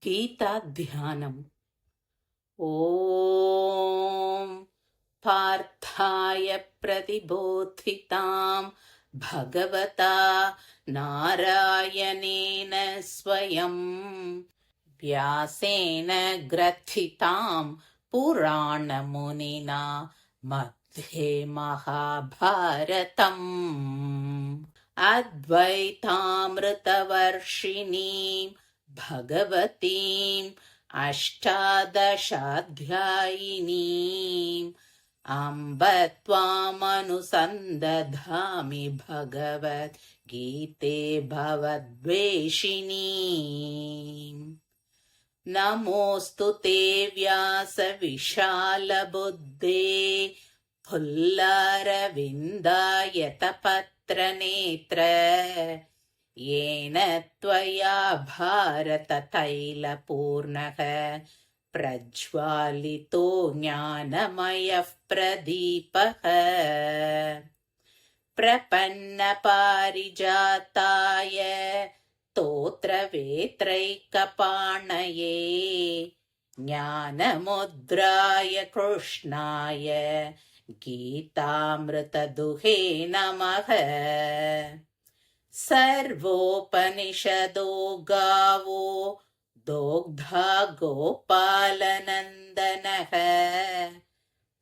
गीताध्यानम्। ॐ पार्थाय प्रतिबोधितां भगवता नारायणेन स्वयं व्यासेन ग्रथितां पुराणमुनिना मध्ये महाभारतम् अद्वैतामृतवर्षिणीं भगवतीम् अष्टादशाध्यायिनीम् अम्ब त्वामनुसन्दधामि भगवद्गीते भवद्वेषिणीम्। नमोऽस्तु ते व्यासविशालबुद्धे फुल्लारविन्दायतपत्रनेत्र येन त्वया भारततैलपूर्णः प्रज्वालितो ज्ञानमयः प्रदीपः। प्रपन्नपारिजाताय स्तोत्रवेत्रैकपाणये ज्ञानमुद्राय कृष्णाय गीतामृतदुहे नमः। सर्वोपनिषदो गावो दोग्धा गोपालनन्दनः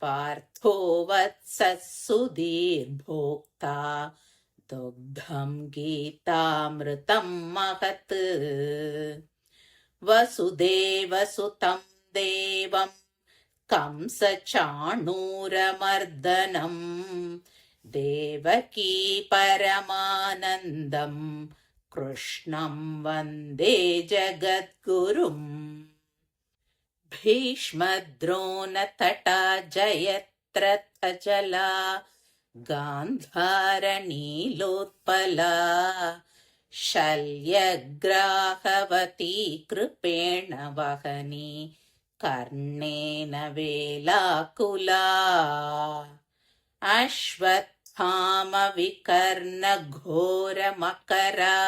पार्थो वत्सः सुधीर्भोक्ता दुग्धं गीतामृतं महत्। वसुदेवसुतं देवं कंसचाणूरमर्दनं देवकी परमानन्दं कृष्णं वन्दे जगद्गुरुम्। भीष्मद्रोणतटा जयद्रथजला गान्धारनीलोत्पला शल्यग्राहवती कृपेण वहनी कर्णेन वेलाकुला। अश्वत्थामविकर्णघोरमकरा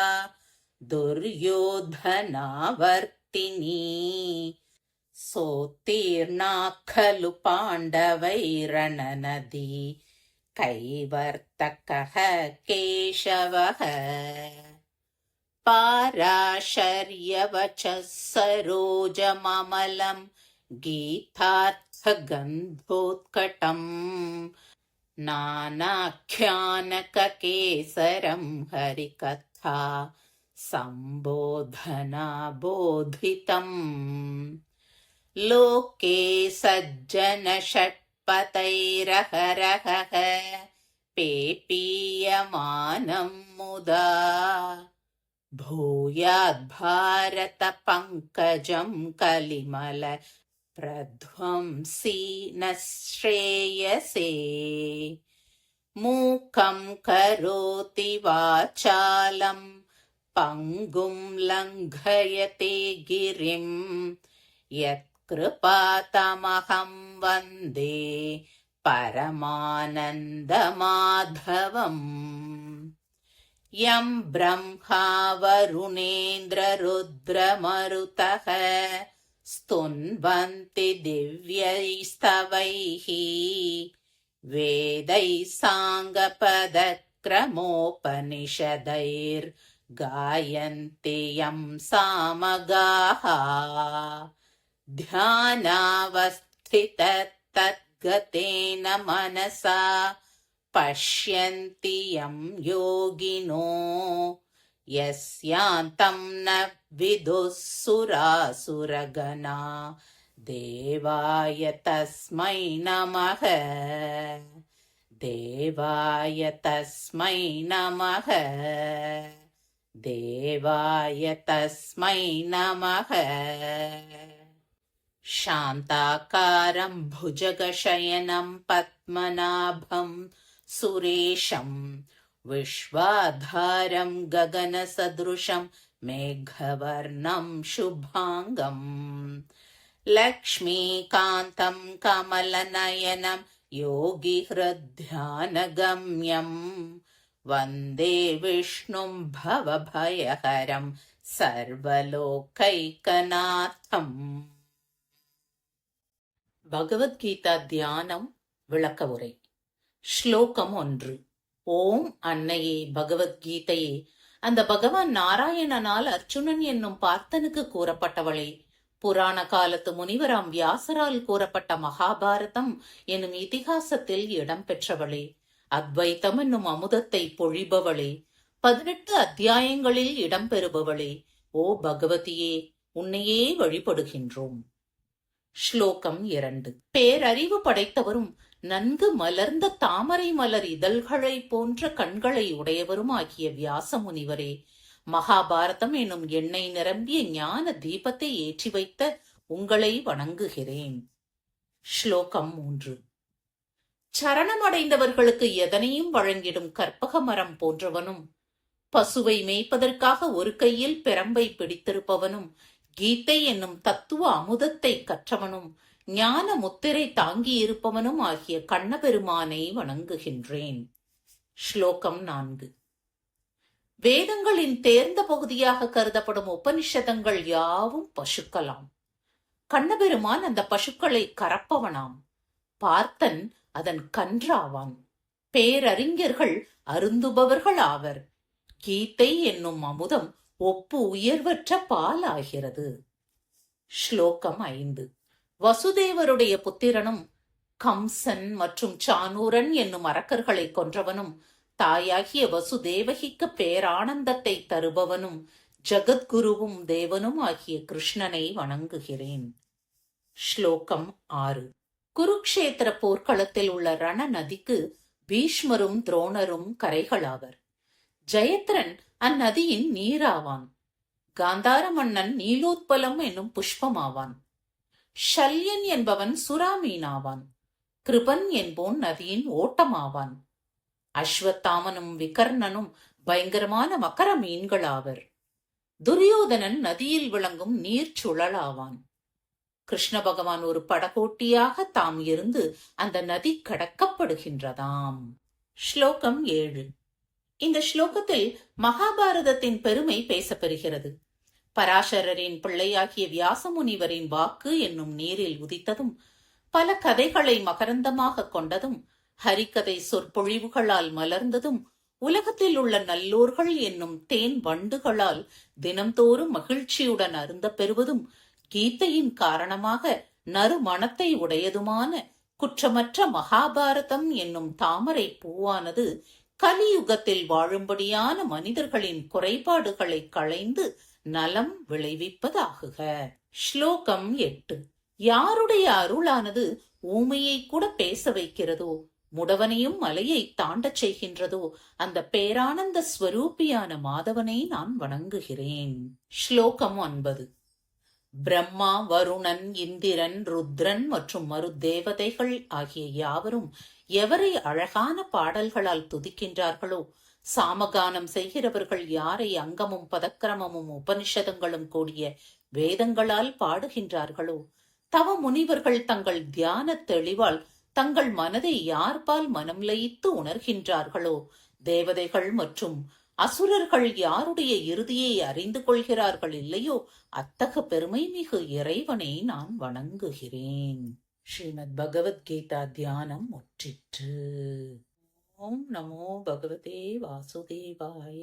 दुर्योधनावर्तिनी सोत्तीर्णा खलु पाण्डवैरणनदी कैवर्तकः केशवः। पाराशर्यवचः सरोजममलं गीतार्थगन्धोत्कटम् नानाख्यानककेसरं हरिकथा सम्बोधना बोधितम्। लोके सज्जनषट्पतैरहरहः पेपीयमानं मुदा भूयाद्भारतपङ्कजं कलिमल प्रध्वंसी न श्रेयसे। मूकं करोति वाचालं पङ्गुं लङ्घयते गिरिं यत्कृपातमहं वन्दे परमानन्दमाधवम्। यं ब्रह्मा वरुणेन्द्ररुद्रमरुतः स्तुन्वन्ति दिव्यैस्तवैः वेदैः साङ्गपदक्रमोपनिषदैर्गायन्ति यं सामगाः। ध्यानावस्थिततद्गतेन मनसा पश्यन्ति यं योगिनो यस्यान्तं न विदुःसुरासुरगणा देवाय तस्मै नमः। देवाय तस्मै नमः। देवाय तस्मै नमः। शान्ताकारं भुजगशयनं पद्मनाभं सुरेशं विश्वाधारं गगनसदृशं मेघवर्णं शुभांगं लक्ष्मीकान्तं कमलनयनं योगिहृद्ध्यानगम्यं वन्दे विष्णुं भवभयहरं சர்வலோகைகநாதம். பகவத்கீதா தியானம் விளக்க உரை. ஸ்லோகம் 1. ஓம் அன்னையே பகவத்கீதையே, அந்த பகவான் நாராயணனால் அர்ச்சுனன் என்னும் பார்த்தனுக்கு கூறப்பட்டவளே, புராண காலத்து முனிவராம் வியாசரால் கூறப்பட்ட மகாபாரதம் என்னும் இதிகாசத்தில் இடம் பெற்றவளே, அத்வைத்தம் என்னும் அமுதத்தை பொழிபவளே, 18 அத்தியாயங்களில் இடம்பெறுபவளே, ஓ பகவதியே, உன்னையே வழிபடுகின்றோம். ஸ்லோகம் 2. பேரறிவு படைத்தவரும் நன்கு மலர்ந்த தாமரை மலர் இதழ்களை போன்ற கண்களை உடையவரும் ஆகிய வியாச முனிவரே, மகாபாரதம் எனும் எண்ணெய் நிரம்பிய ஞான தீபத்தை ஏற்றி வைத்த உங்களை வணங்குகிறேன். ஸ்லோகம் 3. சரணமடைந்தவர்களுக்கு எதனையும் வழங்கிடும் கற்பக மரம் போன்றவனும், பசுவை மேய்ப்பதற்காக ஒரு கையில் பெரம்பை பிடித்திருப்பவனும், கீதை என்னும் தத்துவ அமுதத்தை கற்றவனும், ஞான முத்திரை தாங்கியிருப்பவனும் ஆகிய கண்ணபெருமானை வணங்குகின்றேன். ஸ்லோகம் 4. வேதங்களின் தேர்ந்த பகுதியாக கருதப்படும் உபனிஷதங்கள் யாவும் பசுக்களாம். கண்ணபெருமான் அந்த பசுக்களை கறப்பவனாம். பார்த்தன் அதன் கன்றாவான். பேரறிஞர்கள் அருந்துபவர்கள் ஆவர். கீதை என்னும் அமுதம் ஒப்பு உயர்வற்ற பால் ஆகிறது. ஸ்லோகம் 5. வசுதேவருடைய புத்திரனும், கம்சன் மற்றும் சானூரன் என்னும் அரக்கர்களை கொன்றவனும், தாயாகிய வசுதேவகிக்கு பேரானந்தத்தை தருபவனும், ஜகத்குருவும் தேவனும் ஆகிய கிருஷ்ணனை வணங்குகிறேன். ஸ்லோகம் 6. குருக்ஷேத்திர போர்க்களத்தில் உள்ள ரண நதிக்கு பீஷ்மரும் துரோணரும் கரைகளாவர். ஜெயத்ரன் அந்நதியின் நீராவான். காந்தார மன்னன் நீலோத்பலம் என்னும் புஷ்பமாவான். ஷல்யன் என்பவன் சுறாமீனாவான். கிருபன் என்போன் நதியின் ஓட்டமாவான். அஸ்வத்தாமனும் விகர்ணனும் பயங்கரமான மக்கர மீன்களாவர். துரியோதனன் நதியில் விளங்கும் நீர் சுழலாவான். கிருஷ்ண பகவான் ஒரு படகோட்டியாக தாம் இருந்து அந்த நதி கடக்கப்படுகின்றதாம். ஸ்லோகம் 7. இந்த ஸ்லோகத்தில் மகாபாரதத்தின் பெருமை பேசப்பெறுகிறது. பராசரரின் பிள்ளையாகிய வியாசமுனிவரின் வாக்கு என்னும் நீரில் உதித்ததும், பல கதைகளை மகரந்தமாக கொண்டதும், ஹரிக்கதை சொற்பொழிவுகளால் மலர்ந்ததும், உலகத்தில் உள்ள நல்லோர்கள் என்னும் தேன் வண்டுகளால் தினம்தோறும் மகிழ்ச்சியுடன் அருந்த பெறுவதும், கீதையின் காரணமாக நறுமணத்தை உடையதுமான குற்றமற்ற மகாபாரதம் என்னும் தாமரை பூவானது கலியுகத்தில் வாழும்படியான மனிதர்களின் குறைபாடுகளை களைந்து நலம் விளைவிப்பதாகுக. ஸ்லோகம் 8. யாருடைய அருளானது ஊமையை கூட பேச வைக்கிறதோ, முடவனையும் மலையை தாண்டச் செய்கின்றதோ, அந்த பேரானந்த ஸ்வரூபியான மாதவனை நான் வணங்குகிறேன். ஸ்லோகம் 9. பிரம்மா, வருணன், இந்திரன், ருத்ரன் மற்றும் மருதேவதைகள் ஆகிய யாவரும் எவரை அழகான பாடல்களால் துதிக்கின்றார்களோ, சாமகானம் செய்கிறவர்கள் யாரை அங்கமும் பதக்கிரமமும் உபனிஷதங்களும் கூடிய வேதங்களால் பாடுகின்றார்களோ, தவ முனிவர்கள் தங்கள் தியான தெளிவால் தங்கள் மனதை யார்பால் மனம் லயித்து உணர்கின்றார்களோ, தேவதைகள் மற்றும் அசுரர்கள் யாருடைய இறுதியை அறிந்து கொள்கிறார்கள் இல்லையோ, அத்தக பெருமை மிகு இறைவனை நான் வணங்குகிறேன். ஸ்ரீமத் பகவத்கீதா தியானம் முற்றிற்று. ஓம் நமோ பகவதே வாசுதேவாய.